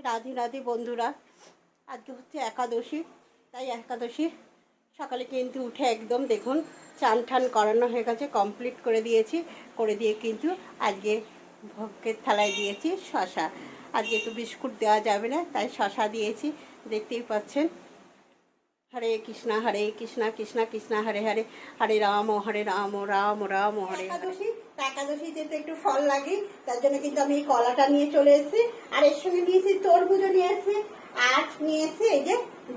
রাধে রাধে বন্ধুরা, আজকে হচ্ছে একাদশী। তাই একাদশী সকালে কিন্তু উঠে একদম দেখুন চান ঠান করানো হয়ে গেছে, কমপ্লিট করে দিয়েছি। করে দিয়ে কিন্তু আজকে ভোগের থালায় দিয়েছি শশা। আজকে তো বিস্কুট দেওয়া যাবে না, তাই শশা দিয়েছি, দেখতেই পাচ্ছেন। হরে কৃষ্ণা কৃষ্ণ কৃষ্ণ হরে হরে, হরে রাম রাম রাম হরে। একাদশীতে তো একটু ফল লাগে, তার জন্য কিন্তু আমি এই কলাটা নিয়ে চলে এসেছি। আর এর সঙ্গে নিয়েছি তরমুজও নিয়ে এসেছি, আর নিয়েছি এই যে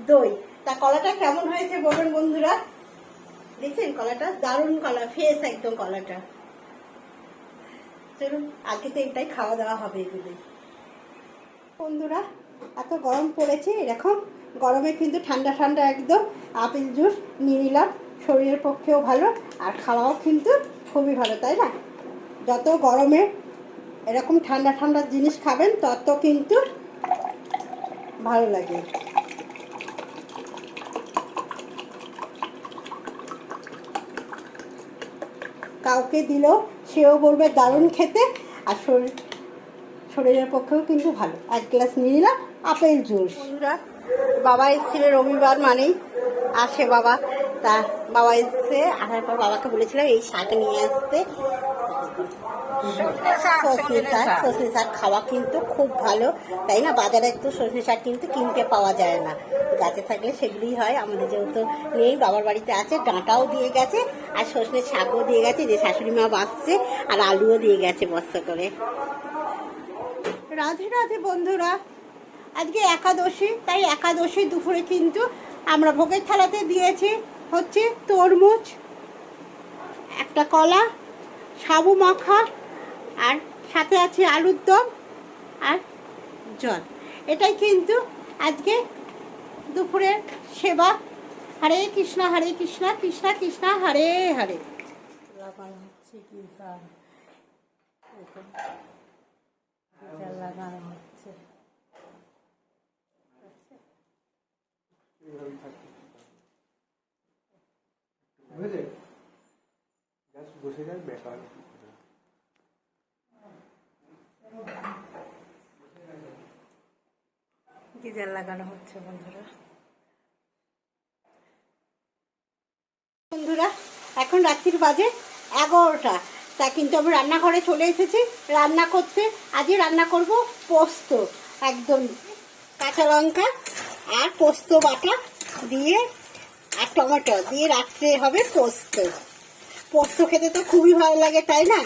দই। তা কলাটা কেমন হয়েছে বলুন বন্ধুরা। দেখছেন কলাটা দারুণ কলা, ফ্রেশ একদম কলাটা। চলুন আজকে তো এটাই খাওয়া দাওয়া হবে এগুলো। বন্ধুরা এত গরম পড়েছে, এরকম গরমে কিন্তু ঠান্ডা ঠান্ডা একদম আপেল জুস নিয়ে নিলাম। শরীরের পক্ষেও ভালো আর খাওয়াও কিন্তু খুবই ভালো, তাই না? যত গরমে এরকম ঠান্ডা ঠান্ডা জিনিস খাবেন তত কিন্তু ভালো লাগে। কাউকে দিলেও সেও বলবে দারুণ খেতে, আর শরীরের পক্ষেও কিন্তু ভালো। এক গ্লাস নিয়ে নিলাম আপেল জুস। বন্ধুরা বাবা এসেছিল রবিবার মানেই আসে বাবা, তা বাবা এসছে, আসার পর বাবাকে বলেছিলাম এই শাক নিয়ে আসতে। সজনে শাক খাওয়া কিন্তু খুব ভালো, তাই না? বাজারে একটু সজনে শাক কিন্তু কিনতে পাওয়া যায় না, গাছে থাকলে সেগুলোই হয়। আমাদের যেহেতু নেই, বাবার বাড়িতে আছে, ডাঁটাও দিয়ে গেছে আর সজনে শাকও দিয়ে গেছে, যে শাশুড়ি মা বাসছে, আর আলুও দিয়ে গেছে বস্তা করে। রাধে রাধে বন্ধুরা, আজকে একাদশী, তাই একাদশী দুপুরে কিন্তু আমরা ভোগের থালাতে দিয়েছি হচ্ছে তরমুজ, একটা কলা, সাবু মাখা, আর সাথে আছে আলুর দম আর জল। এটাই কিন্তু আজকে দুপুরের সেবা। হরে কৃষ্ণ কৃষ্ণ কৃষ্ণ হরে হরে। লাগানো হচ্ছে কি লাগানো হচ্ছে। গিজার লাগানো হচ্ছে বন্ধুরা। এখন রাত্রির বাজে 11টা, তা কিন্তু আমি রান্নাঘরে চলে এসেছি রান্না করতে। আজকে রান্না করব পোস্ত, একদম কাঁচা লঙ্কা আর পোস্ত বাটা দিয়ে আর টমেটো দিয়ে রাত্রে হবে পোস্ত। পোস্ত খেতে তো খুবই ভালো লাগে, তাই না?